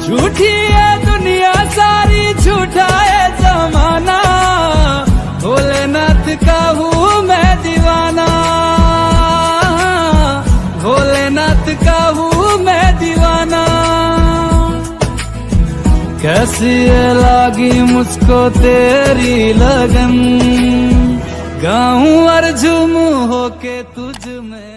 झूठी है दुनिया सारी, झूठा है जमाना, भोलेनाथ का हूँ मैं दीवाना, भोलेनाथ का हूँ मैं दीवाना। कैसी है लागी मुझको तेरी लगन, गाऊं और झूमूं होके तुझ में।